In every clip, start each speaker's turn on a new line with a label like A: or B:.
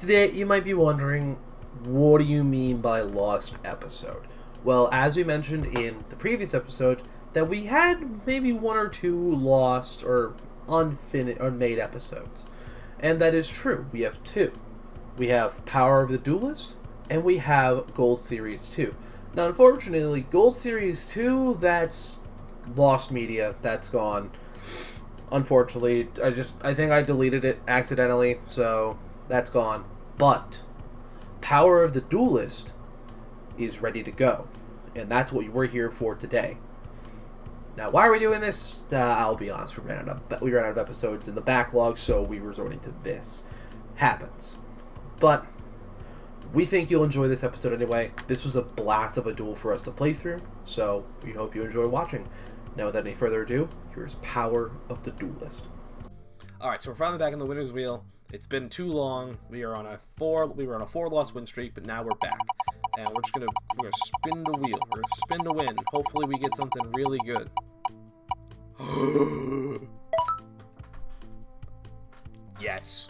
A: Today, you might be wondering, what do you mean by lost episode? Well, as we mentioned in the previous episode, that we had maybe one or two lost or unmade episodes. And that is true. We have two. We have Power of the Duelist, and we have Gold Series 2. Now, unfortunately, Gold Series 2, that's lost media. That's gone. Unfortunately, I think I deleted it accidentally, so that's gone. But Power of the Duelist is ready to go, and that's what we're here for today. Now, why are we doing this? I'll be honest, we ran out of episodes in the backlog, so we resorted to this. Happens. But we think you'll enjoy this episode anyway. This was a blast of a duel for us to play through, so we hope you enjoy watching. Now, without any further ado, here's Power of the Duelist.
B: Alright, so we're finally back in the winner's wheel. It's been too long. We were on a 4-loss win streak, but now we're back. And we're gonna spin the wheel. We're gonna spin to win. Hopefully we get something really good. Yes.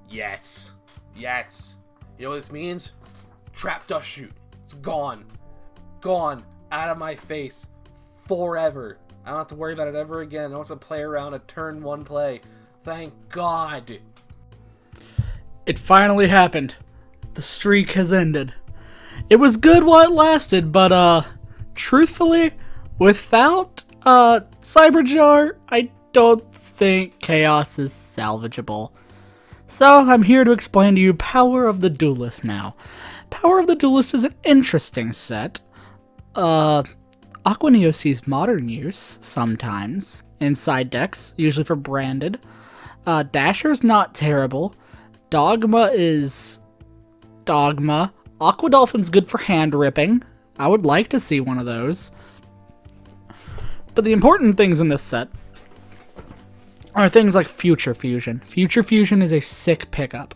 B: Yes. Yes. You know what this means? Trap dust shoot. It's gone. Gone. Out of my face. Forever. I don't have to worry about it ever again. I don't have to play around a turn one play. Thank God.
C: It finally happened. The streak has ended. It was good while it lasted, but truthfully, without Cyberjar, I don't think Chaos is salvageable. So I'm here to explain to you Power of the Duelist now. Power of the Duelist is an interesting set. Aquaneo sees modern use sometimes in side decks, usually for branded. Dasher's not terrible. Dogma is Dogma. Aqua Dolphin's good for hand ripping. I would like to see one of those. But the important things in this set are things like Future Fusion. Future Fusion is a sick pickup.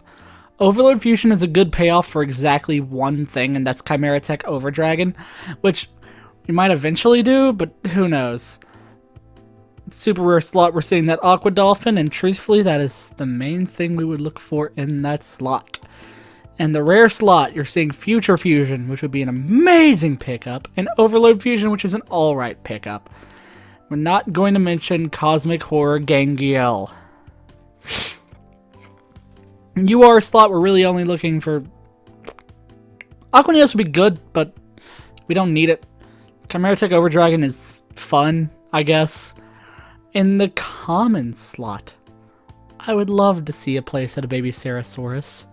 C: Overload Fusion is a good payoff for exactly one thing, and that's Chimera Tech Overdragon, which we might eventually do, but who knows. Super rare slot, we're seeing that Aqua Dolphin, and truthfully, that is the main thing we would look for in that slot. And the rare slot, you're seeing Future Fusion, which would be an amazing pickup, and Overload Fusion, which is an alright pickup. We're not going to mention Cosmic Horror Gangiel. UR slot, we're really only looking for... Aquaneos would be good, but we don't need it. Chimera Tech Overdragon is fun, I guess. In the common slot, I would love to see a playset of Baby Sarasaurus.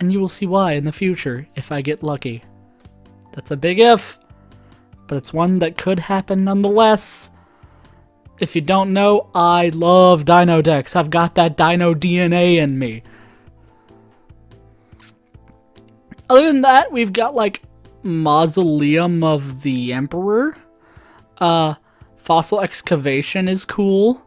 C: And you will see why in the future, if I get lucky. That's a big if, but it's one that could happen nonetheless. If you don't know, I love Dino decks. I've got that Dino DNA in me. Other than that, we've got like Mausoleum of the Emperor. Fossil Excavation is cool.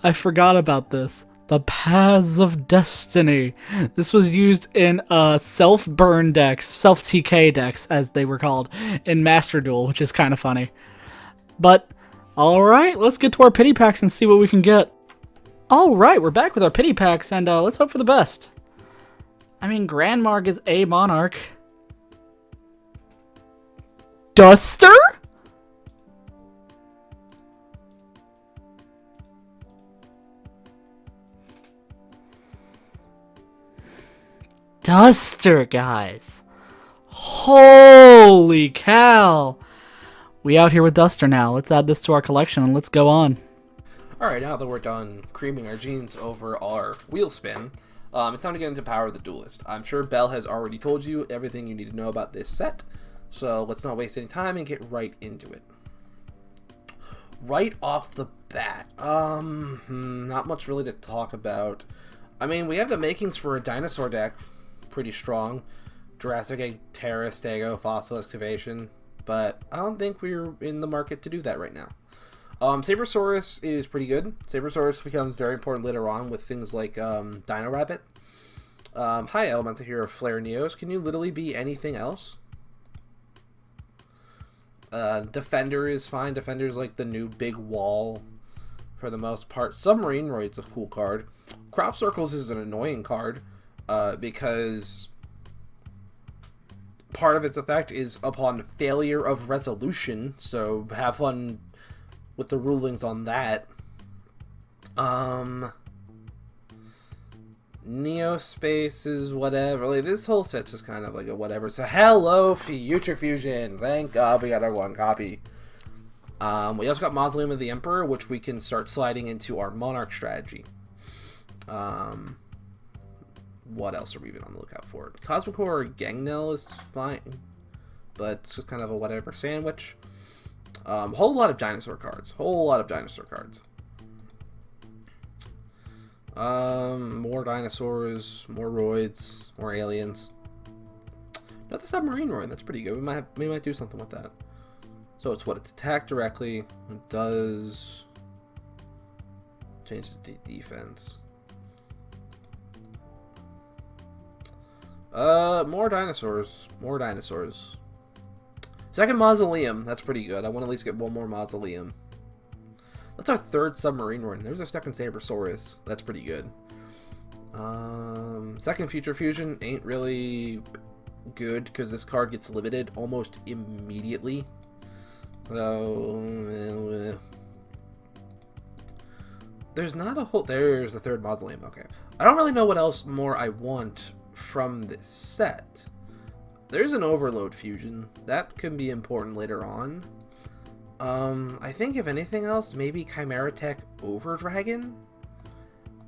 C: I forgot about this. The Paths of Destiny. This was used in self-burn decks, self-TK decks, as they were called, in Master Duel, which is kind of funny. But, alright, let's get to our pity packs and see what we can get. Alright, we're back with our pity packs, and let's hope for the best. I mean, Grandmarg is a Monarch. Duster? Duster, guys. Holy cow. We out here with Duster now. Let's add this to our collection and let's go on.
B: Alright, now that we're done creaming our jeans over our wheel spin, it's time to get into Power of the Duelist. I'm sure Belle has already told you everything you need to know about this set, so let's not waste any time and get right into it. Right off the bat, not much really to talk about. I mean, we have the makings for a dinosaur deck, pretty strong. Jurassic Egg, Terra, Stego, Fossil Excavation, but I don't think we're in the market to do that right now. Sabersaurus is pretty good. Sabersaurus becomes very important later on with things like Dino Rabbit. Hi, Elemental Hero Flare Neos. Can you literally be anything else? Defender is fine. Defender's like the new big wall for the most part. Submarine Roid's a cool card. Crop Circles is an annoying card because part of its effect is upon failure of resolution, so have fun with the rulings on that. Neospace is whatever. Like, this whole set's just kind of like a whatever. So hello, Future Fusion. Thank God we got our one copy. We also got Mausoleum of the Emperor, which we can start sliding into our Monarch strategy. What else are we even on the lookout for? Cosmic Horror Gangnel is fine, but it's just kind of a whatever sandwich. Whole lot of dinosaur cards. More dinosaurs, more roids, more aliens. Another submarine roid. That's pretty good. We might do something with that. So it's what? It's attack directly. It does change the defense. More dinosaurs. Second Mausoleum. That's pretty good. I want to at least get one more Mausoleum. That's our third submarine run. There's our second Sabersaurus. That's pretty good. Second Future Fusion ain't really good because this card gets limited almost immediately. So there's not a whole. There's the third Mausoleum. Okay, I don't really know what else more I want from this set. There's an Overload Fusion that can be important later on. I think if anything else, maybe Chimera Tech Overdragon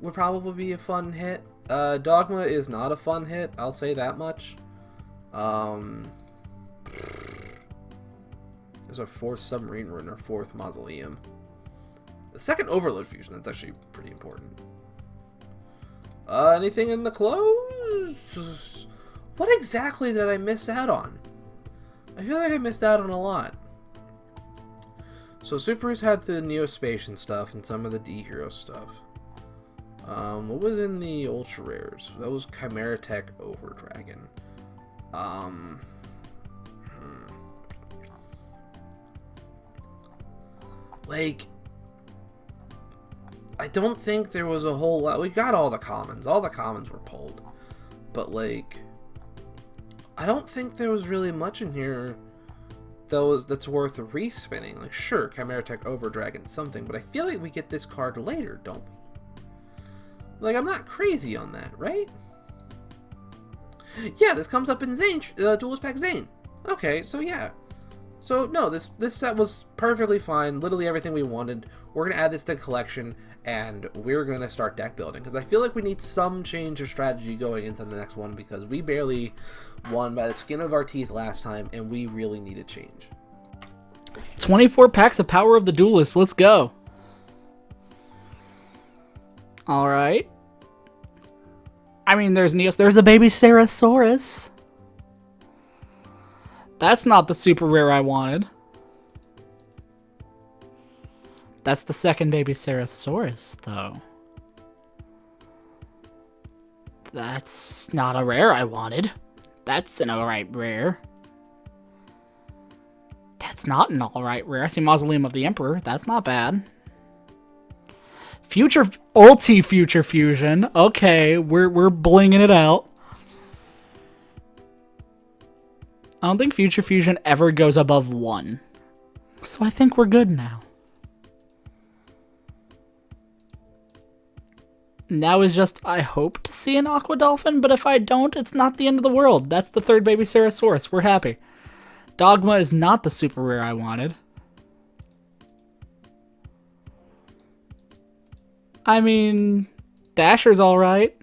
B: would probably be a fun hit. Dogma is not a fun hit, I'll say that much. There's our fourth submarine run, our fourth Mausoleum. The second Overload Fusion, that's actually pretty important. Anything in the close? What exactly did I miss out on? I feel like I missed out on a lot. So Super's had the Neospatian stuff and some of the D-Hero stuff. What was in the Ultra Rares? That was Chimera Tech Overdragon. Like, I don't think there was a whole lot. We got all the commons. All the commons were pulled. But, like, I don't think there was really much in here that's worth respinning. Like, sure, Chimera Tech Overdragon something, but I feel like we get this card later, don't we? Like, I'm not crazy on that, right? Yeah, this comes up in Zane, Duelist Pack Zane. Okay, so yeah. So, no, this set was perfectly fine. Literally everything we wanted. We're going to add this to the collection, and we're going to start deck building. Because I feel like we need some change of strategy going into the next one, because we barely won by the skin of our teeth last time, and we really need a change.
C: 24 packs of Power of the Duelist. Let's go. All right. I mean, there's a baby Ceratosaurus. That's not the super rare I wanted. That's the second baby Ceratosaurus, though. That's not a rare I wanted. That's an alright rare. That's not an alright rare. I see Mausoleum of the Emperor. That's not bad. Future Fusion. Okay, we're blinging it out. I don't think Future Fusion ever goes above 1. So I think we're good now. Now is just, I hope to see an Aqua Dolphin, but if I don't, it's not the end of the world. That's the third baby Ceratosaurus. We're happy. Dogma is not the super rare I wanted. I mean, Dasher's alright.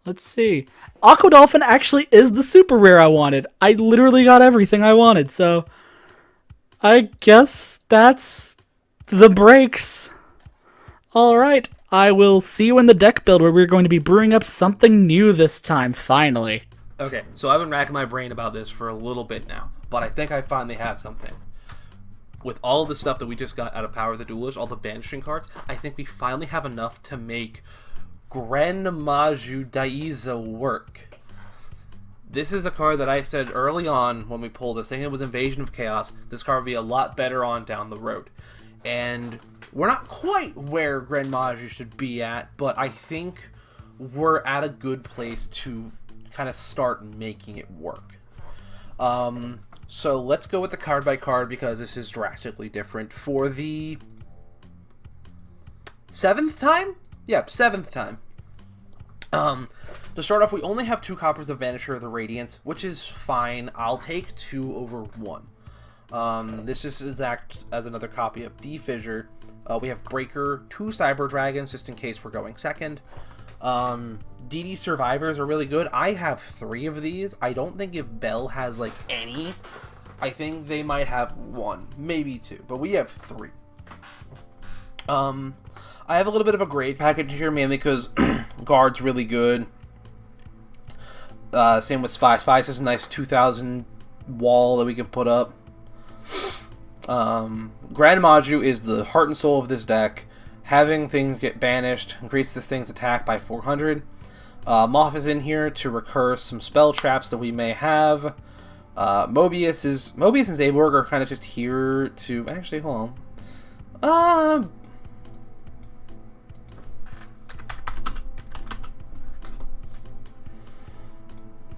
C: Let's see. Aqua Dolphin actually is the super rare I wanted. I literally got everything I wanted, so I guess that's the breaks. Alright, I will see you in the deck build where we're going to be brewing up something new this time, finally.
B: Okay, so I've been racking my brain about this for a little bit now, but I think I finally have something. With all of the stuff that we just got out of Power of the Duelist, all the banishing cards, I think we finally have enough to make Gren Maju Daiza work. This is a card that I said early on when we pulled this thing. It was Invasion of Chaos. This card would be a lot better on down the road. And
A: we're not quite where Grand Magi should be at, but I think we're at a good place to kind of start making it work. So let's go with the card by card because this is drastically different for the 7th time? Yep, 7th time. To start off, we only have 2 copies of Vanisher of the Radiance, which is fine. I'll take 2 over 1. This is act as another copy of D-Fissure. We have Breaker, 2 Cyber Dragons, just in case we're going second. DD Survivors are really good. I have 3 of these. I don't think if Bell has, like, any, I think they might have 1, maybe 2, but we have 3. I have a little bit of a grade package here, mainly because Guard's really good. Same with Spy. Spy's is a nice 2,000 wall that we can put up. Grand Maju is the heart and soul of this deck. Having things get banished increases this thing's attack by 400. Moth is in here to recur some spell traps that we may have. Mobius and Zaborg are kind of just here to... Actually, hold on.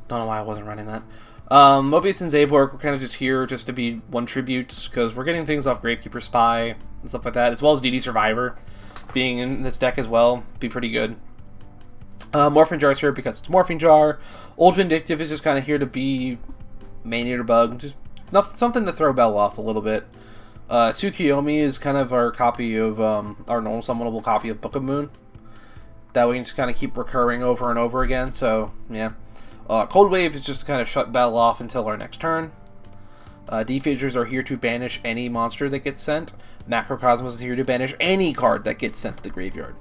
A: Don't know why I wasn't running that. Mobius and Zaborg were kind of just here just to be 1 tributes, because we're getting things off Gravekeeper Spy and stuff like that, as well as DD Survivor being in this deck as well. Be pretty good. Morphing Jar's here because it's Morphing Jar. Old Vindictive is just kind of here to be Maneater Bug, just something to throw Bell off a little bit. Tsukiyomi is kind of our copy of, our normal summonable copy of Book of Moon, that we can just kind of keep recurring over and over again, so, yeah. Cold Wave is just to kind of shut Battle off until our next turn. D-Fissures are here to banish any monster that gets sent. Macrocosmos is here to banish any card that gets sent to the graveyard.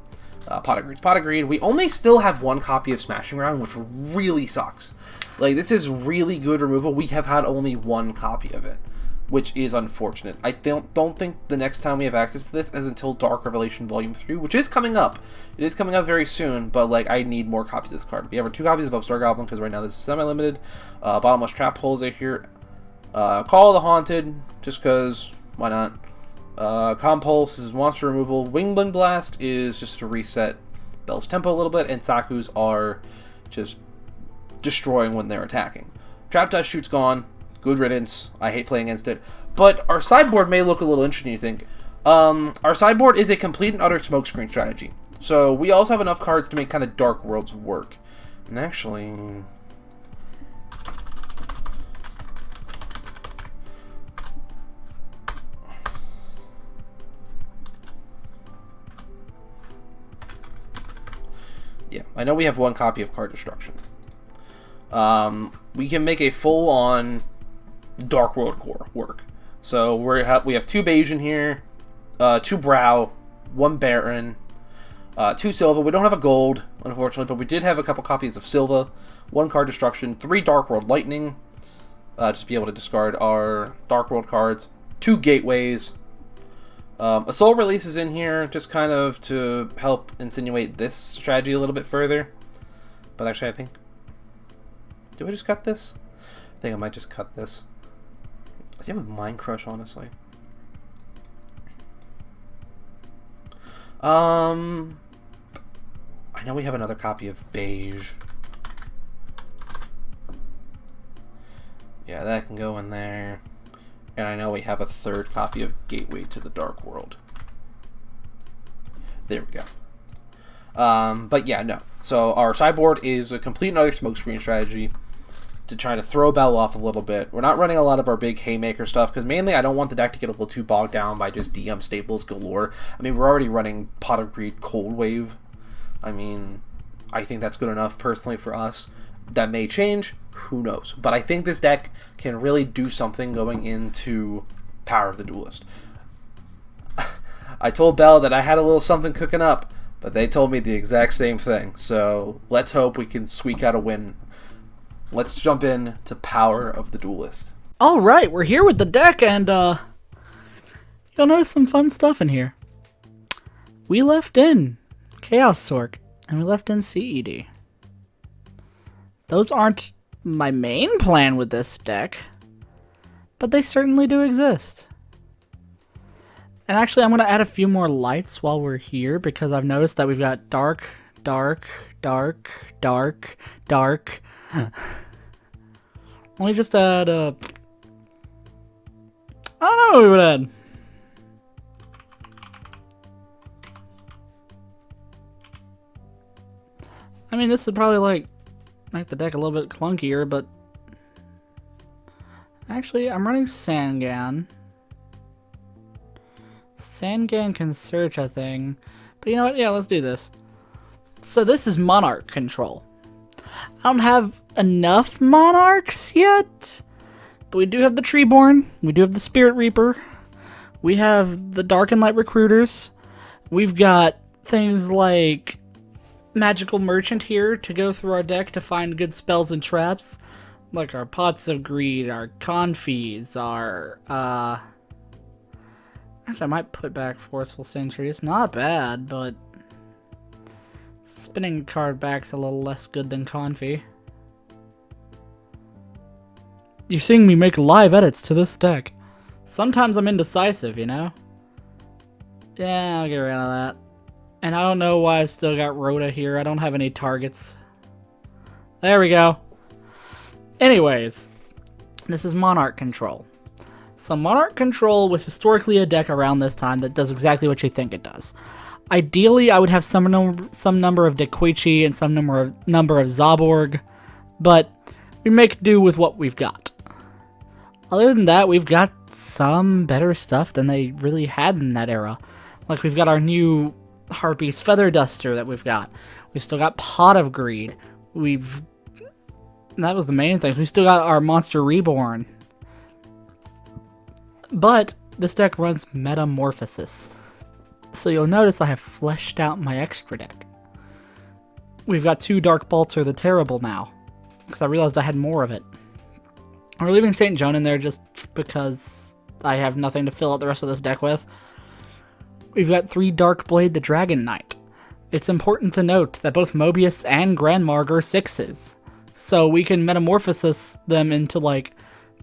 A: Pot of Greed. We only still have 1 copy of Smashing Round, which really sucks. Like, this is really good removal. We have had only 1 copy of it, which is unfortunate. I don't think the next time we have access to this is until Dark Revelation Volume 3, which is coming up. It is coming up very soon, but, like, I need more copies of this card. We have our 2 copies of Upstart Goblin, because right now this is semi-limited. Bottomless Trap Holes are here. Call of the Haunted, just because, why not? Compulse is monster removal. Wingblend Blast is just to reset Bell's tempo a little bit, and Saku's are just destroying when they're attacking. Trap Dust Shoot's gone. Good riddance. I hate playing against it. But our sideboard may look a little interesting, you think. Our sideboard is a complete and utter smokescreen strategy. So we also have enough cards to make kind of Dark Worlds work. And actually... yeah, I know we have 1 copy of Card Destruction. We can make a full-on Dark World core work. So we have 2 Bayesian here, 2 Brow, 1 Baron, 2 Silva. We don't have a gold, unfortunately, but we did have a couple copies of Silva, 1 Card Destruction, 3 Dark World Lightning, just be able to discard our Dark World cards, 2 Gateways. A Soul Release is in here, just kind of to help insinuate this strategy a little bit further. But actually, I think... do I just cut this? I think I might just cut this. Same with Mind Crush, honestly. I know we have another copy of Beige. Yeah, that can go in there. And I know we have a 3rd copy of Gateway to the Dark World. There we go. But yeah, no. So our sideboard is a complete and utter smokescreen strategy to try to throw Bell off a little bit. We're not running a lot of our big Haymaker stuff, because mainly I don't want the deck to get a little too bogged down by just DM staples galore. I mean, we're already running Pot of Greed Cold Wave. I mean, I think that's good enough personally for us. That may change, who knows. But I think this deck can really do something going into Power of the Duelist. I told Bell that I had a little something cooking up, but they told me the exact same thing. So let's hope we can squeak out a win. Let's jump in to Power of the Duelist.
C: All right, we're here with the deck, and you'll notice some fun stuff in here. We left in Chaos Sork, and we left in CED. Those aren't my main plan with this deck, but they certainly do exist. And actually, I'm going to add a few more lights while we're here, because I've noticed that we've got dark, dark, dark, dark, dark. Let me just add I don't know what we would add. I mean, this would probably, like, make the deck a little bit clunkier, but... Actually, I'm running Sangan. Sangan can search a thing. But you know what? Yeah, let's do this. So this is Monarch control. I don't have enough Monarchs yet. But we do have the Treeborn. We do have the Spirit Reaper. We have the Dark and Light Recruiters. We've got things like Magical Merchant here to go through our deck to find good spells and traps. Like our Pots of Greed, our Confis, our, Actually, I might put back Forceful Sentry. It's not bad, but spinning card back's a little less good than Confi. You're seeing me make live edits to this deck. Sometimes I'm indecisive, you know? Yeah, I'll get rid of that. And I don't know why I've still got Rhoda here. I don't have any targets. There we go. Anyways, this is Monarch Control. So Monarch Control was historically a deck around this time that does exactly what you think it does. Ideally, I would have some number of Dequechi and some number of Zaborg, but we make do with what we've got. Other than that, we've got some better stuff than they really had in that era. Like, we've got our new Harpy's Feather Duster that we've got. We've still got Pot of Greed. That was the main thing. We still got our Monster Reborn. But this deck runs Metamorphosis. So you'll notice I have fleshed out my extra deck. We've got 2 Dark Balter the Terrible now, because I realized I had more of it. We're leaving St. Joan in there just because I have nothing to fill out the rest of this deck with. We've got 3 Dark Blade the Dragon Knight. It's important to note that both Mobius and Grandmarg are 6s. So we can Metamorphosis them into, like,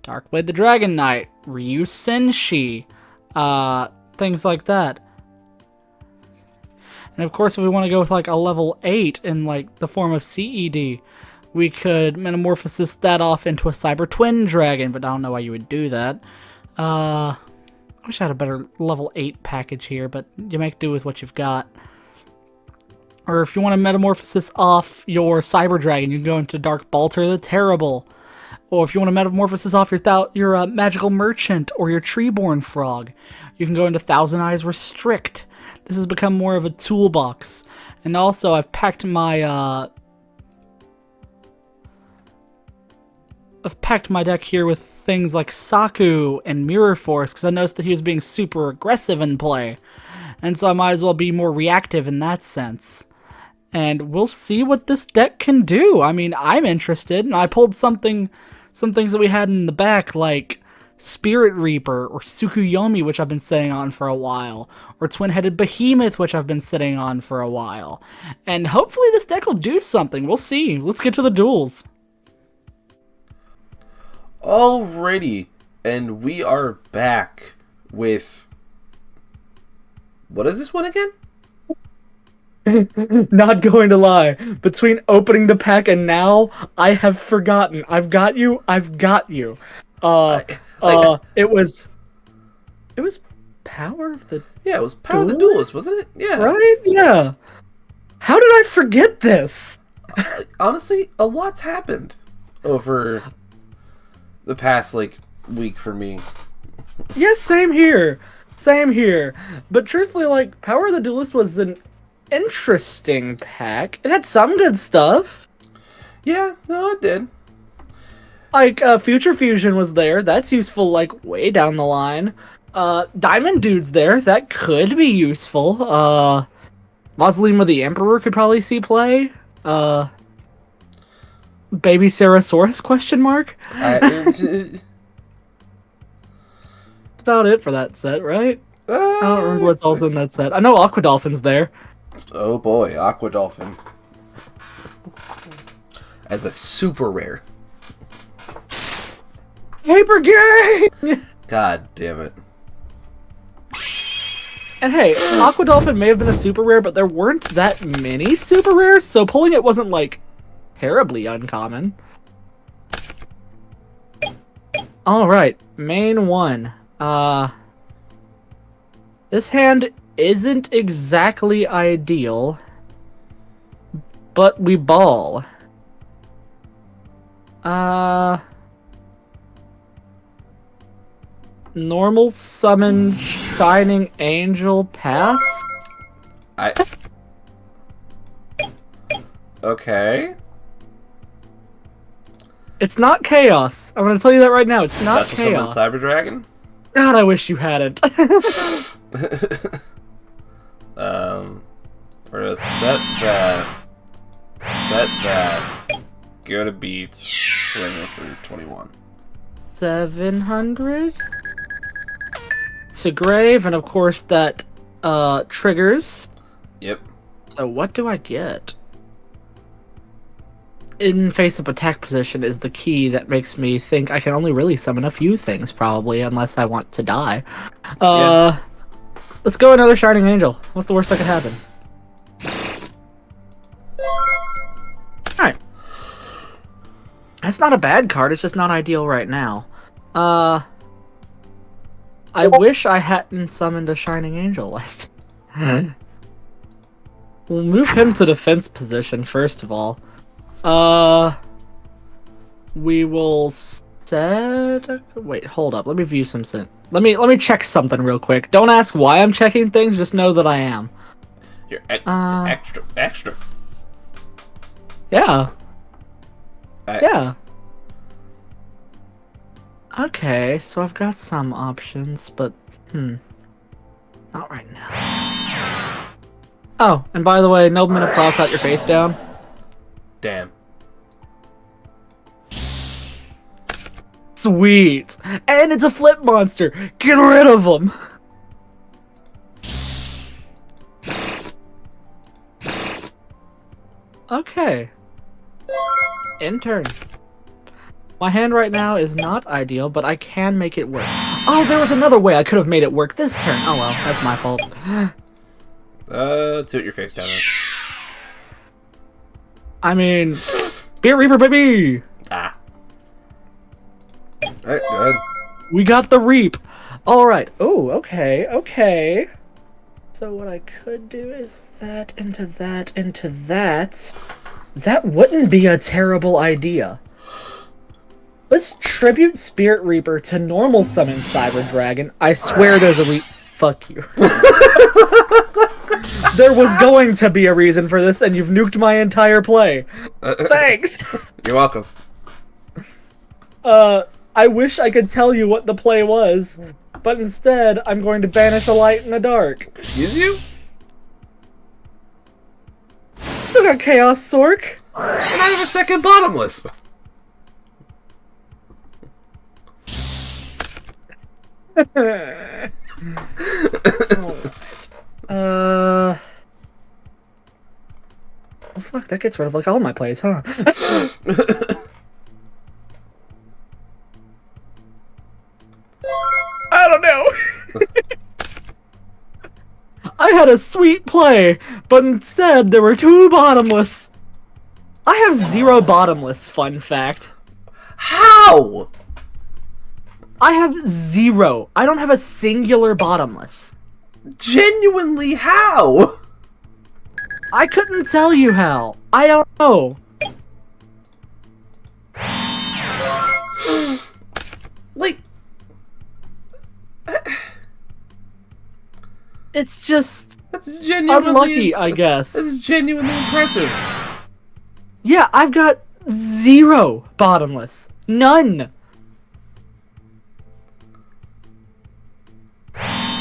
C: Darkblade the Dragon Knight, Ryu Senshi, things like that. And of course, if we want to go with, like, a level 8 in, like, the form of CED, we could Metamorphosis that off into a Cyber Twin Dragon, but I don't know why you would do that. I wish I had a better level 8 package here, but you make do with what you've got. Or if you want to Metamorphosis off your Cyber Dragon, you can go into Dark Balter the Terrible. Or if you want to Metamorphosis off your Magical Merchant or your Treeborn Frog, you can go into Thousand Eyes Restrict. This has become more of a toolbox. And also, I've packed my deck here with things like Saku and Mirror Force, because I noticed that he was being super aggressive in play. And so I might as well be more reactive in that sense. And we'll see what this deck can do. I mean, I'm interested, and I pulled some things that we had in the back, like Spirit Reaper, or Tsukuyomi, which I've been sitting on for a while, or Twin-Headed Behemoth, which I've been sitting on for a while. And hopefully this deck will do something. We'll see. Let's get to the duels.
B: Alrighty, and we are back with... What is this one again?
C: Not going to lie. Between opening the pack and now, I have forgotten. I've got you. It was Power of the...
B: Yeah, it was Power of the Duelist, wasn't it? Yeah.
C: Right? Yeah. How did I forget this?
B: Honestly, a lot's happened over the past, like, week for me.
C: Yeah, same here. But truthfully, like, Power of the Duelist was an interesting pack. It had some good stuff.
B: Yeah, no, it did.
C: Like, Future Fusion was there. That's useful, like, way down the line. Diamond Dude's there. That could be useful. Mausoleum of the Emperor could probably see play. Baby Sarasaurus, question mark? That's about it for that set, right? I don't remember what's also in that set. I know Aqua Dolphin's there.
B: Oh boy, Aqua Dolphin. As a super rare.
C: Paper game!
B: God damn it.
C: And hey, Aqua Dolphin may have been a super rare, but there weren't that many super rares, so pulling it wasn't, like, terribly uncommon. Alright, main one. This hand isn't exactly ideal, but we ball. Normal summon Shining Angel pass?
B: Okay.
C: It's not Chaos. I'm gonna tell you that right now. It's not
B: Special
C: Chaos.
B: summon Cyber Dragon?
C: God, I wish you hadn't.
B: We're gonna set that, go to beats, swing for 21.
C: 700 to grave, and of course that triggers.
B: Yep.
C: So what do I get? In face-up attack position is the key that makes me think I can only really summon a few things, probably, unless I want to die.
B: Yeah.
C: Let's go another Shining Angel. What's the worst that could happen? Alright. That's not a bad card, it's just not ideal right now. I wish I hadn't summoned a Shining Angel last time. We'll move him to defense position, first of all. We will set... Wait, hold up. Let me view some... Let me check something real quick. Don't ask why I'm checking things, just know that I am.
B: You're extra.
C: Yeah. Yeah. Okay, so I've got some options, but... Not right now. Oh, and by the way, Nobleman of Cross out your face down.
B: Damn.
C: Sweet! And it's a flip monster! Get rid of him! Okay. In turn. My hand right now is not ideal, but I can make it work. Oh, there was another way I could have made it work this turn. Oh well, that's my fault.
B: Let's see what your face down is.
C: I mean... Spirit Reaper, baby!
B: Ah. Alright, good.
C: We got the Reap! Alright. Oh, okay, okay. So what I could do is that into that into that. That wouldn't be a terrible idea. Let's tribute Spirit Reaper to normal summon Cyber Dragon. I swear there's a Fuck you. There was going to be a reason for this, and you've nuked my entire play. Thanks!
B: You're welcome.
C: I wish I could tell you what the play was, but instead, I'm going to banish a light in the dark.
B: Excuse you?
C: Still got Chaos Sork.
B: And I have a second bottomless.
C: Alright. Oh fuck, that gets rid of like all my plays, huh? I don't know. I had a sweet play, but instead there were 2 bottomless. I have 0 bottomless, fun fact.
B: How?
C: I have 0. I don't have a singular bottomless.
B: Genuinely, how?
C: I couldn't tell you how. I don't know.
B: Like...
C: It's just...
B: That's genuinely...
C: unlucky, I guess.
B: That's genuinely impressive.
C: Yeah, I've got 0 bottomless. None.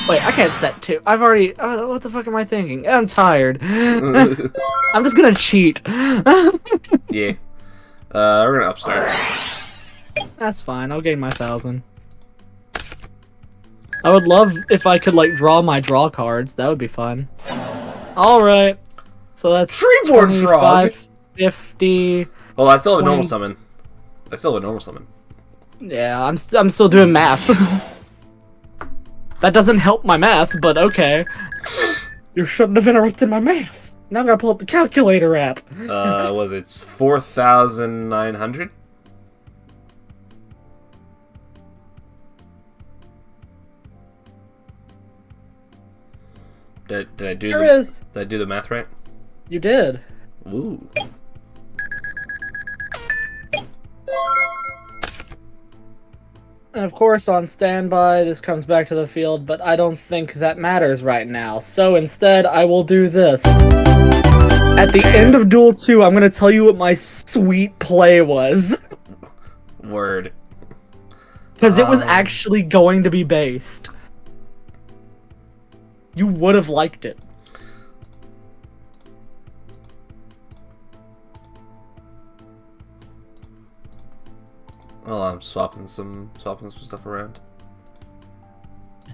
C: Wait, I can't set 2. I've already... what the fuck am I thinking? I'm tired. I'm just gonna cheat.
B: Yeah. We're gonna upstart.
C: That's fine. I'll gain my 1,000. I would love if I could, like, draw my draw cards. That would be fun. Alright. So that's
B: Treeborn Frog!
C: 50...
B: Oh, I still have a normal summon. Yeah,
C: Yeah, I'm still doing math. That doesn't help my math, but okay. You shouldn't have interrupted my math. Now I'm gonna pull up the calculator app.
B: Was it 4,900? Did I do
C: There
B: the,
C: is.
B: Did I do the math right?
C: You did.
B: Ooh.
C: And of course, on standby, this comes back to the field, but I don't think that matters right now. So instead, I will do this. At the end of Duel 2, I'm gonna tell you what my sweet play was.
B: Word.
C: Because it was actually going to be based. You would have liked it.
B: Well, I'm swapping some stuff around.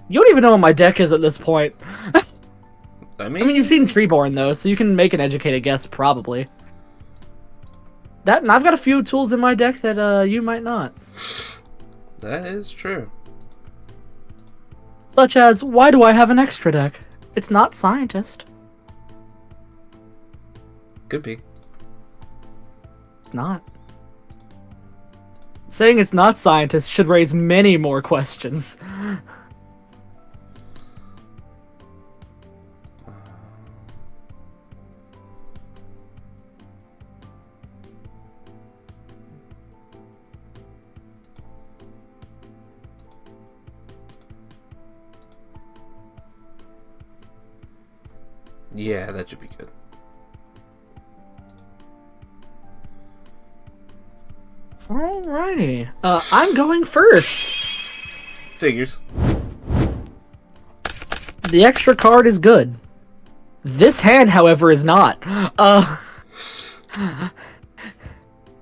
C: You don't even know what my deck is at this point.
B: I
C: I mean, you've seen Treeborn, though, so you can make an educated guess, probably. That, and I've got a few tools in my deck that you might not.
B: That is true.
C: Such as, why do I have an extra deck? It's not Scientist.
B: Could be.
C: It's not. Saying it's not Scientist should raise many more questions.
B: Yeah, that should be good.
C: Alrighty. I'm going first.
B: Figures.
C: The extra card is good. This hand, however, is not.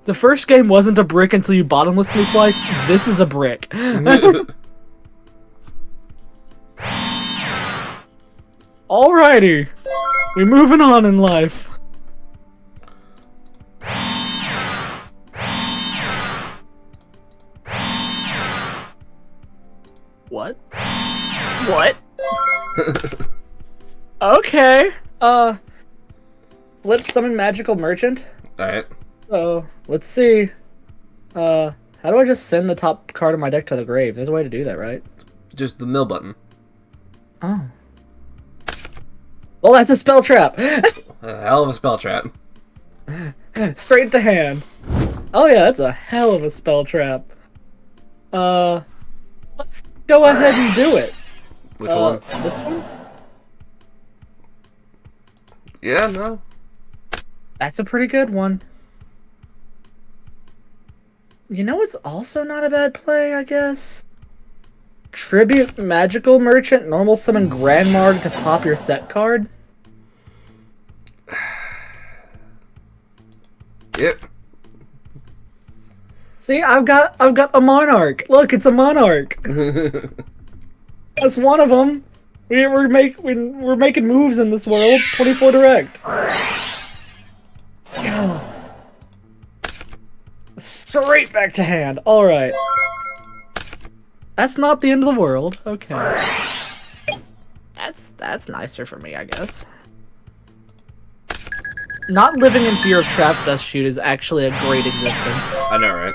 C: The first game wasn't a brick until you bottomlessed me twice. This is a brick. Alrighty. We're moving on in life. What? What? Okay. Let's summon Magical Merchant.
B: Alright.
C: So, let's see. How do I just send the top card of my deck to the grave? There's a way to do that, right?
B: Just the mill button.
C: Oh. Well, that's a spell trap!
B: A hell of a spell trap.
C: Straight to hand. Oh yeah, that's a hell of a spell trap. Let's go ahead and do it.
B: Which one?
C: This one?
B: Yeah, no.
C: That's a pretty good one. You know what's also not a bad play, I guess? Tribute Magical Merchant, normal summon Grandmarg to pop your set card?
B: Yep.
C: See, I've got a Monarch. Look, it's a Monarch. That's one of them. We're making moves in this world. 24 Direct. Straight back to hand. All right. That's not the end of the world. Okay. That's nicer for me, I guess. Not living in fear of Trap Dust Shoot is actually a great existence.
B: I know, right?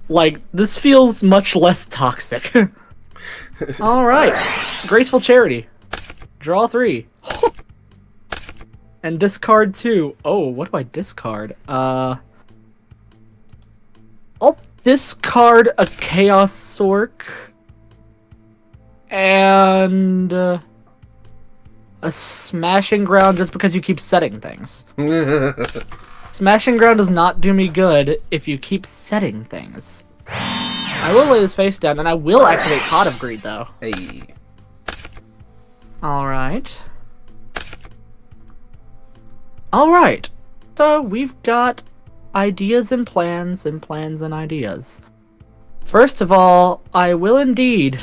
C: Like, this feels much less toxic. Alright. Graceful Charity. Draw 3. And discard 2. Oh, what do I discard? I'll discard a Chaos Sork. And a Smashing Ground just because you keep setting things. Smashing Ground does not do me good if you keep setting things. I will lay this face down, and I will activate Pot of Greed, though.
B: Hey.
C: Alright. Alright. So, we've got ideas and plans and plans and ideas. First of all, I will indeed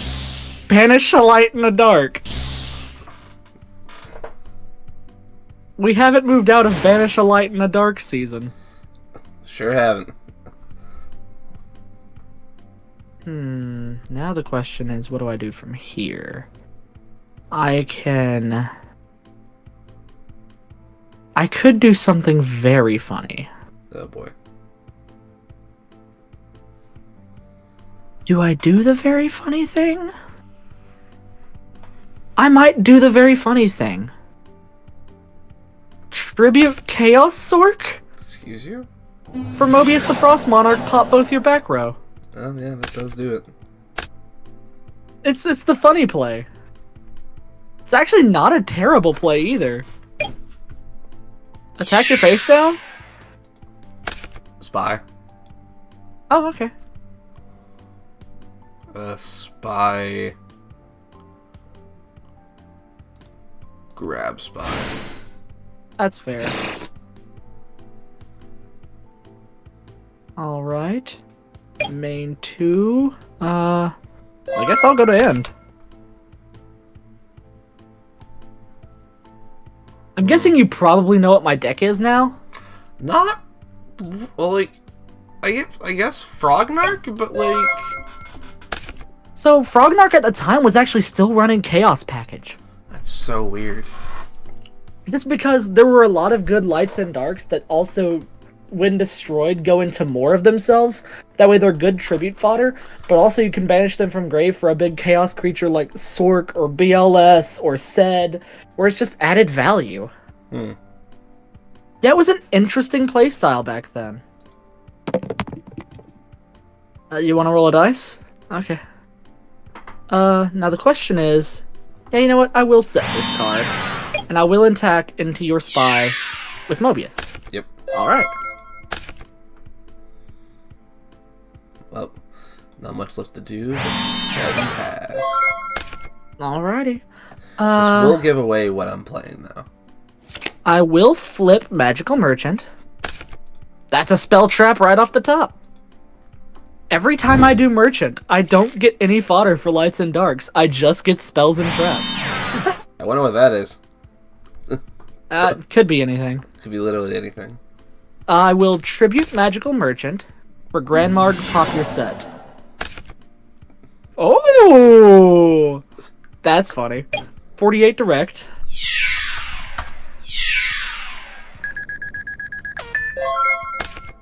C: banish a light in the dark. We haven't moved out of Banish a Light in the Dark season.
B: Sure haven't.
C: Now the question is, what do I do from here? I could do something very funny.
B: Oh boy.
C: Do I do the very funny thing? I might do the very funny thing. Tribute Chaos Sork?
B: Excuse you?
C: For Mobius the Frost Monarch, pop both your back row.
B: Oh yeah, that does do it.
C: It's the funny play. It's actually not a terrible play either. Attack your face down?
B: Spy.
C: Oh, okay.
B: Spy. Grab spy.
C: That's fair. Alright. Main 2. I guess I'll go to end. I'm guessing you probably know what my deck is now?
B: Not... Well, like... I guess Frognark, but like...
C: So, Frognark at the time was actually still running Chaos Package.
B: That's so weird.
C: Just because there were a lot of good lights and darks that also, when destroyed, go into more of themselves. That way they're good tribute fodder, but also you can banish them from grave for a big chaos creature like Sork or BLS or Sed, where it's just added value. That was an interesting playstyle back then. You want to roll a dice? Okay. Now the question is... Yeah, you know what? I will set this card. And I will attack into your spy with Mobius.
B: Yep.
C: Alright.
B: Well, not much left to do, but set and pass.
C: Alrighty.
B: This will give away what I'm playing, though.
C: I will flip Magical Merchant. That's a spell trap right off the top. Every time I do Merchant, I don't get any fodder for lights and darks. I just get spells and traps.
B: I wonder what that is.
C: Could be anything.
B: Could be literally anything.
C: I will tribute Magical Merchant for Grandmarg pop your set. Oh! That's funny. 48 direct.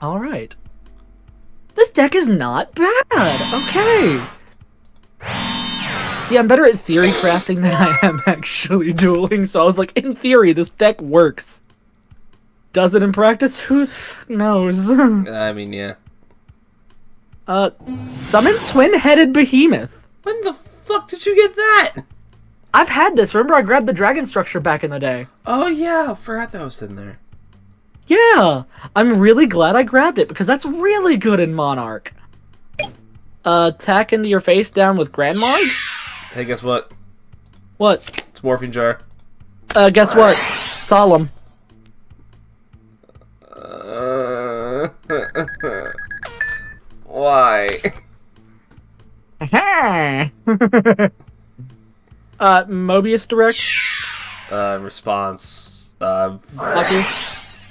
C: Alright. This deck is not bad. Okay. See, I'm better at theory crafting than I am actually dueling, so I was like, in theory, this deck works. Does it in practice? Who knows?
B: I mean, yeah.
C: Summon Twin-Headed Behemoth.
B: When the fuck did you get that?
C: I've had this. Remember I grabbed the dragon structure back in the day?
B: Oh, yeah. I forgot that was in there.
C: Yeah. I'm really glad I grabbed it, because that's really good in Monarch. Attack into your face down with Grandmarg?
B: Hey, guess what?
C: What?
B: It's Morphine Jar.
C: Guess what? Solemn.
B: Why?
C: Mobius Direct?
B: Response.
C: Fuck you.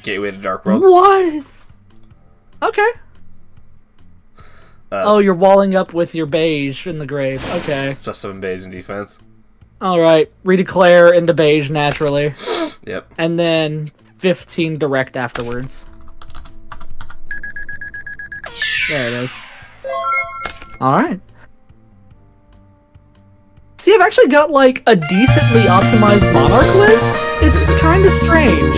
B: Gateway to Dark World.
C: What? Okay. Oh, you're walling up with your beige in the grave. Okay.
B: Just some beige in defense.
C: Alright. Redeclare into beige naturally.
B: Yep.
C: And then 15 direct afterwards. There it is. Alright. See, I've actually got, like, a decently optimized Monarch list. It's kind of strange.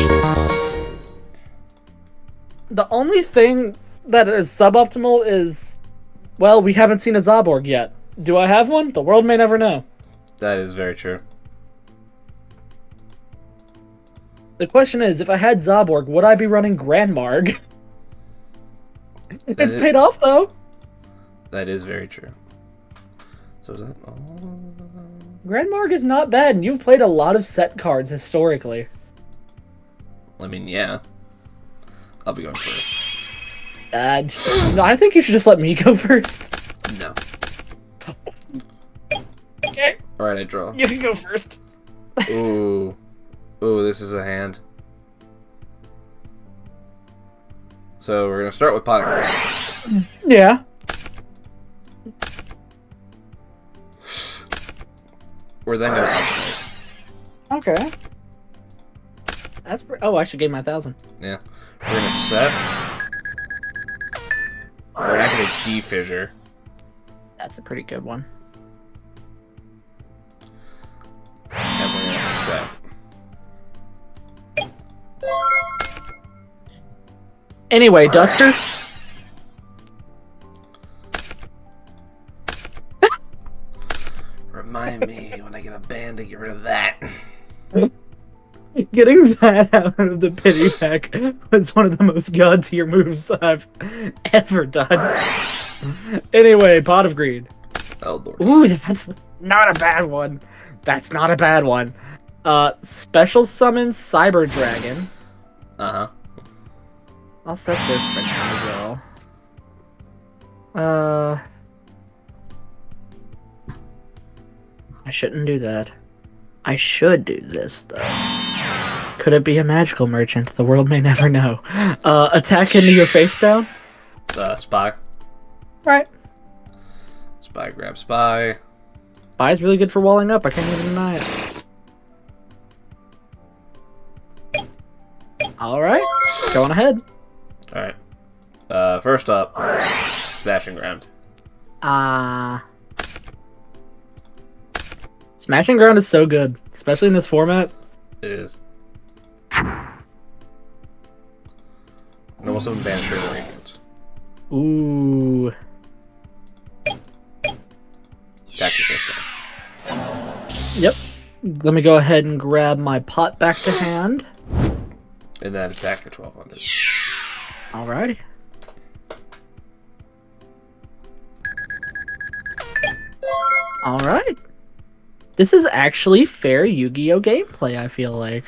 C: The only thing that is suboptimal is, well, we haven't seen a Zaborg yet. Do I have one? The world may never know.
B: That is very true.
C: The question is, if I had Zaborg, would I be running Grandmarg? It's paid off, though.
B: That is very true. So is that all?
C: Grandmarg is not bad, and you've played a lot of set cards historically.
B: I mean, yeah. I'll be going first.
C: No, I think you should just let me go first.
B: No.
C: Okay,
B: Alright, I draw.
C: you can go first.
B: Ooh. Ooh, this is a hand. So we're gonna start with Pot of Green.
C: Yeah.
B: We're then gonna upgrade.
C: Okay. Oh, I should gain my 1,000.
B: Yeah. We're gonna set. We're gonna activate D-Fissure.
C: That's a pretty good one.
B: And we're gonna set.
C: Anyway, Duster.
B: Remind me when I get a band to get rid of that.
C: Getting that out of the pity pack was one of the most god tier moves I've ever done. Anyway, Pot of Greed.
B: Oh lord.
C: Ooh, that's not a bad one. That's not a bad one. Special summon Cyber Dragon.
B: Uh-huh.
C: I'll set this for now as well. I shouldn't do that. I should do this, though. Could it be a magical merchant? The world may never know. Attack into your face down?
B: Spy.
C: Right.
B: Spy, grab Spy.
C: Spy's really good for walling up. I can't even deny it. Alright. Going ahead.
B: Alright. First up, Smashing Ground.
C: Smashing Ground is so good, especially in this format.
B: It is. Normal summon Banisher of the Radiance.
C: Ooh.
B: Attack your face down.
C: Yep. Let me go ahead and grab my pot back to hand.
B: And then attack for 1,200.
C: Alrighty. Alright. This is actually fair Yu-Gi-Oh gameplay, I feel like.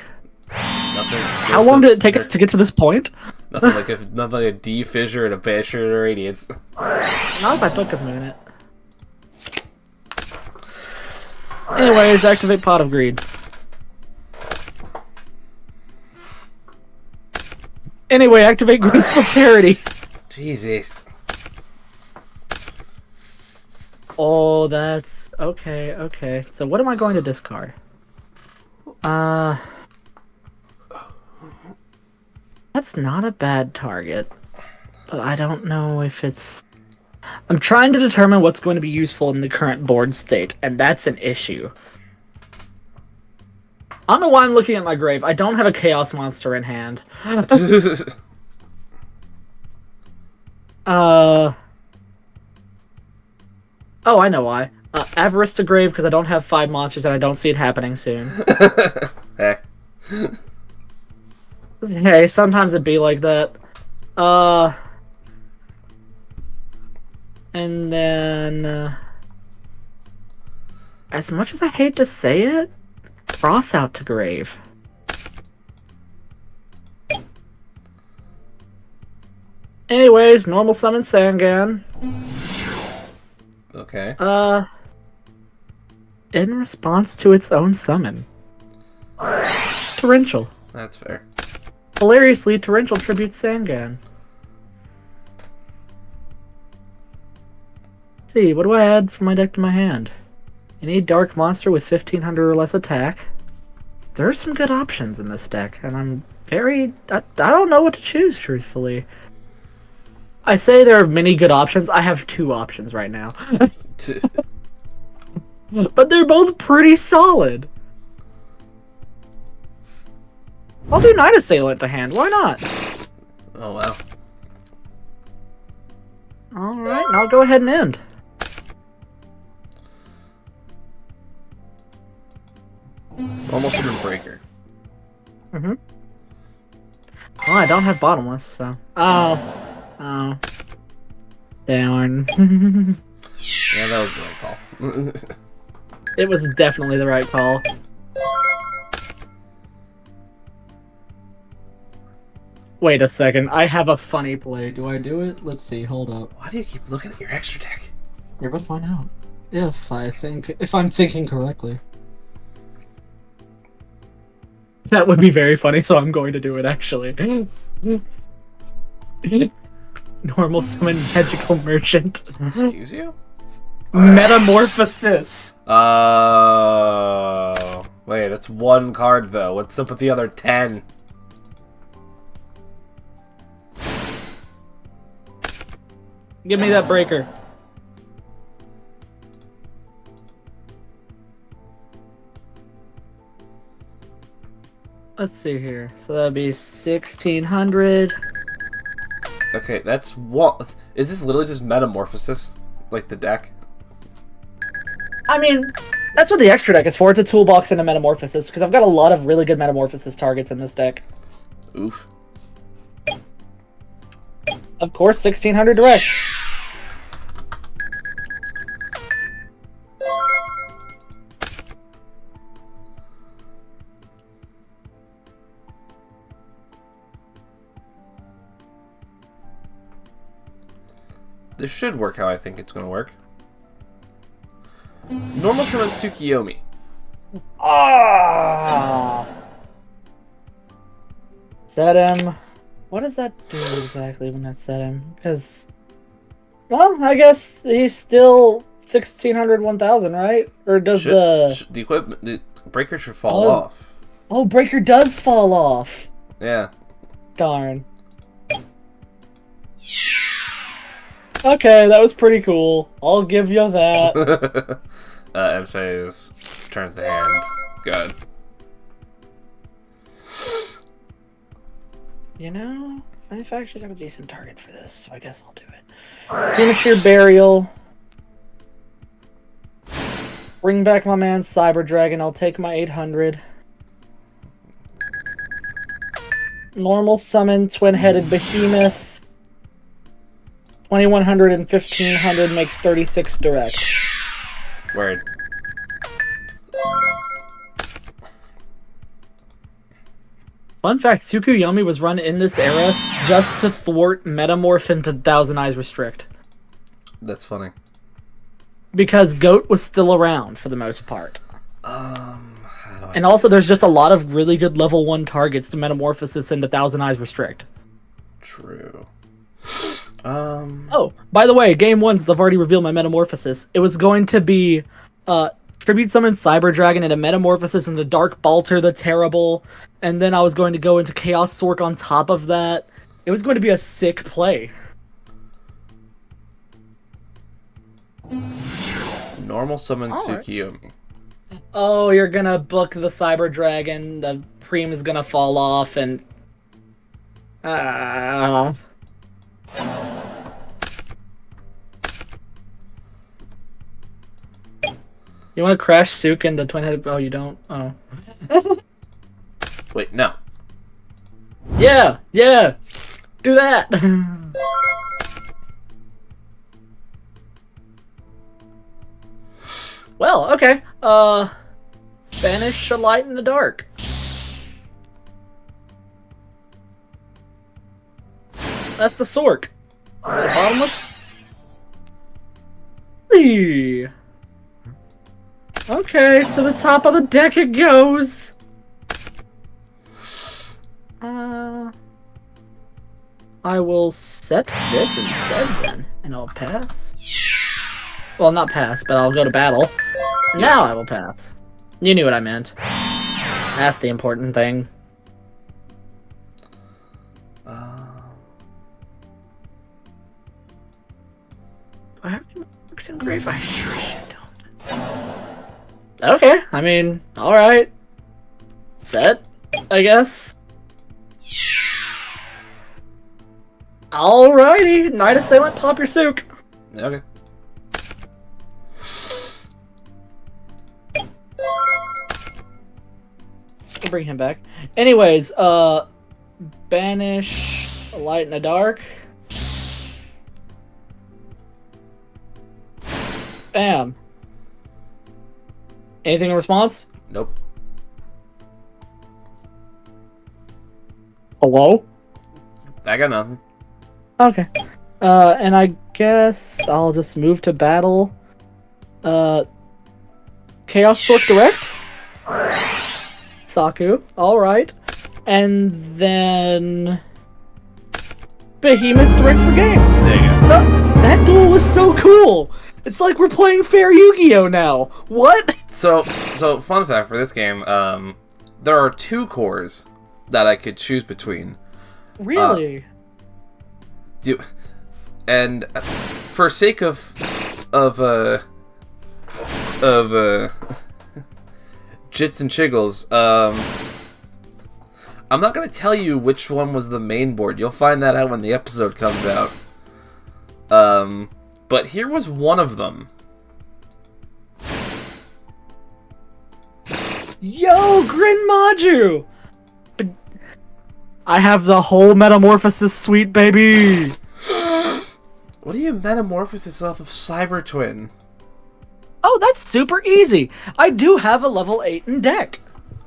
C: How long did it take us to get to this point?
B: Nothing like a D-Fissure and a Banisher of the Radiance.
C: Not if I took a minute. Anyways, activate Pot of Greed. Anyway, activate Graceful Charity.
B: Jesus.
C: Oh, that's... Okay, okay. So what am I going to discard? That's not a bad target. But I don't know if it's... I'm trying to determine what's going to be useful in the current board state, and that's an issue. I don't know why I'm looking at my grave. I don't have a Chaos Monster in hand. Oh, I know why. Avarice to grave because I don't have 5 monsters and I don't see it happening soon.
B: Hey.
C: Hey, sometimes it'd be like that. And then... as much as I hate to say it, cross out to grave. Anyways, normal summon Sangan.
B: Okay.
C: In response to its own summon. Torrential.
B: That's fair.
C: Hilariously, Torrential tributes Sangan. Let's see, what do I add from my deck to my hand? Any dark monster with 1,500 or less attack. There are some good options in this deck, and I'm very... I don't know what to choose, truthfully. I say there are many good options. I have 2 options right now. But they're both pretty solid. I'll do Night Assailant to hand. Why not?
B: Oh, wow.
C: Alright, and I'll go ahead and end.
B: Almost an Breaker.
C: Mm-hmm. Well, I don't have Bottomless, so... Oh. Darn.
B: Yeah, that was the right call.
C: It was definitely the right call. Wait a second, I have a funny play. Do I do it? Let's see, hold up.
B: Why do you keep looking at your extra deck?
C: You're about to find out. If I'm thinking correctly. That would be very funny, so I'm going to do it, actually. Normal summon magical merchant.
B: Excuse you?
C: Metamorphosis.
B: Oh. Wait, that's one card, though. What's up with the other 10?
C: Give me that breaker. Let's see here. So that'd be 1,600.
B: Okay, that's what. Is this literally just Metamorphosis? Like the deck?
C: I mean, that's what the extra deck is for. It's a toolbox and a Metamorphosis, because I've got a lot of really good Metamorphosis targets in this deck.
B: Oof.
C: Of course, 1,600 direct.
B: This should work how I think it's gonna work. Normal summon Tsukiyomi.
C: Ah! Set him. What does that do exactly when I set him? Because, well, I guess he's still 1,600, 1,000, right? Or does
B: the equipment, the breaker should fall off?
C: Oh, breaker does fall off.
B: Yeah.
C: Darn. Okay, that was pretty cool. I'll give you that.
B: End phase turns the hand. Good.
C: You know, I've actually got a decent target for this, so I guess I'll do it. Premature Burial. Bring back my man Cyber Dragon. I'll take my 800. Normal summon Twin-Headed Behemoth. 2,100 and 1,500 makes 36 direct.
B: Word.
C: Fun fact, Tsukuyomi was run in this era just to thwart Metamorph into Thousand Eyes Restrict.
B: That's funny.
C: Because Goat was still around for the most part.
B: And
C: also there's just a lot of really good level 1 targets to Metamorphosis into Thousand Eyes Restrict.
B: True.
C: Oh, by the way, game 1's I've already revealed my Metamorphosis. It was going to be Tribute Summon Cyber Dragon and a Metamorphosis into Dark Balter the Terrible, and then I was going to go into Chaos Sork on top of that. It was going to be a sick play.
B: Normal summon Tsukiyomi.
C: Oh, you're gonna book the Cyber Dragon, the Preem is gonna fall off, and... You want to crash Sook into Twin-Headed... Oh, you don't? Oh.
B: Wait, no.
C: Yeah! Do that! Well, okay. Banish a Light in the Dark. That's the Sork. Is it bottomless? Hey. Okay, to the top of the deck it goes. I will set this instead then, and I'll pass. Well, not pass, but I'll go to battle. Now I will pass. You knew what I meant. That's the important thing. Do I have any books in grave? I sure don't. Okay, I mean, alright. Set, I guess. Alrighty, Night Assailant, pop your Sook.
B: Okay.
C: We'll bring him back. Anyways, banish a Light in the Dark. Bam. Anything in response?
B: Nope.
C: Hello?
B: I got nothing.
C: Okay. And I guess I'll just move to battle. Chaos Sork Direct? Saku. Alright. And then... Behemoth Direct for game.
B: There you go.
C: That duel was so cool! It's like we're playing fair Yu-Gi-Oh now. What?
B: So fun fact for this game, there are 2 cores that I could choose between.
C: Really?
B: And for sake of jits and chiggles, I'm not gonna tell you which one was the main board. You'll find that out when the episode comes out. But here was one of them.
C: Yo, Grin Maju! I have the whole Metamorphosis suite, baby!
B: What do you metamorphosis off of Cyber Twin?
C: Oh, that's super easy. I do have a level 8 in deck.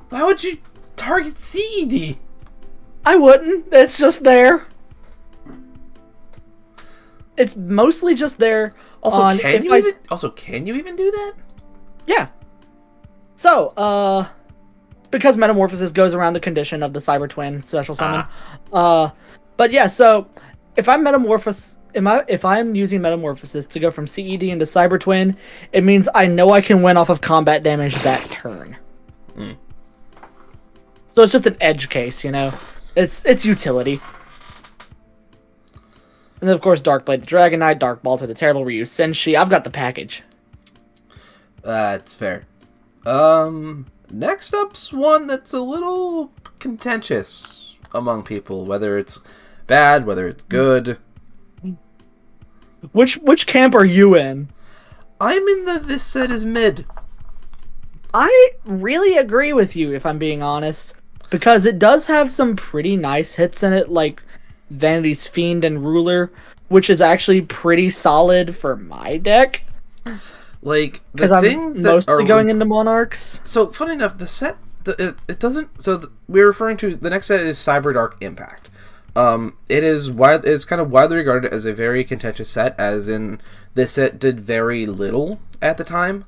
B: Why would you target CED?
C: I wouldn't. It's just there. It's mostly just there.
B: Also, can you even do that?
C: Yeah. So, because Metamorphosis goes around the condition of the Cyber Twin special summon. But yeah, so if I'm if I'm using Metamorphosis to go from CED into Cyber Twin, it means I know I can win off of combat damage that turn. So it's just an edge case, you know? It's utility. And then, of course, Darkblade the Dragon Knight, Dark Balter the Terrible, Ryu Senshi. I've got the package.
A: That's fair. Next up's one that's a little contentious among people, whether it's bad, whether it's good.
C: Which camp are you in?
A: I'm in this set is mid.
C: I really agree with you, if I'm being honest, because it does have some pretty nice hits in it, like Vanity's Fiend and Ruler, which is actually pretty solid for my deck.
A: Like,
C: because I'm mostly going into Monarchs.
A: So, funny enough, the set, it doesn't... So, we're referring to... The next set is Cyber Dark Impact. It's kind of widely regarded as a very contentious set, as in, this set did very little at the time,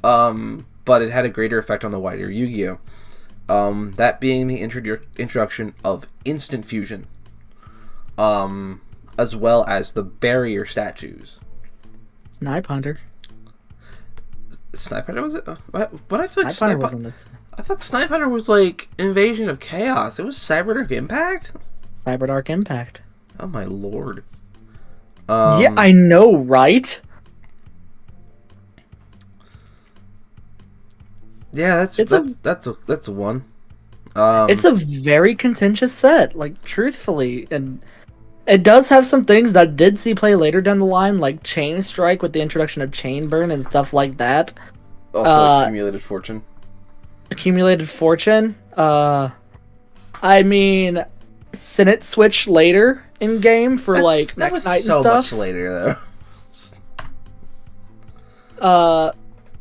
A: but it had a greater effect on the wider Yu-Gi-Oh! That being the introduction of Instant Fusion, as well as the Barrier statues.
C: Snipe Hunter.
A: Snipe Hunter was it? What I feel like
C: Snipe Hunter wasn't this.
A: I thought Snipe Hunter was like Invasion of Chaos. It was Cyber Dark Impact?
C: Cyber Dark Impact.
A: Oh my lord.
C: Yeah, I know, right?
A: Yeah, that's a one.
C: It's a very contentious set, like, truthfully, and it does have some things that did see play later down the line, like Chain Strike with the introduction of Chain Burn and stuff like that.
A: Also, Accumulated Fortune.
C: Accumulated Fortune. I mean, Senate Switch later in game for like
A: that was
C: Knight
A: so
C: and stuff.
A: much later
C: though.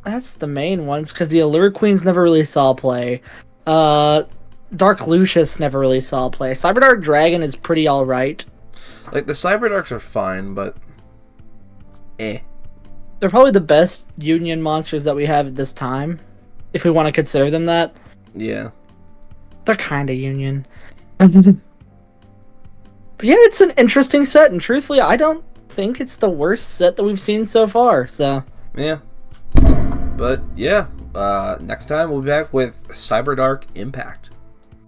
C: That's the main ones because the Allure Queens never really saw play. Dark Lucius never really saw play. Cyber Dark Dragon is pretty alright.
A: Like, the Cyber Darks are fine, but... They're
C: probably the best Union monsters that we have at this time, if we want to consider them that.
A: Yeah.
C: They're kind of Union. But yeah, it's an interesting set, and truthfully, I don't think it's the worst set that we've seen so far, so...
A: Yeah. But, yeah. Next time, we'll be back with Cyber Dark Impact.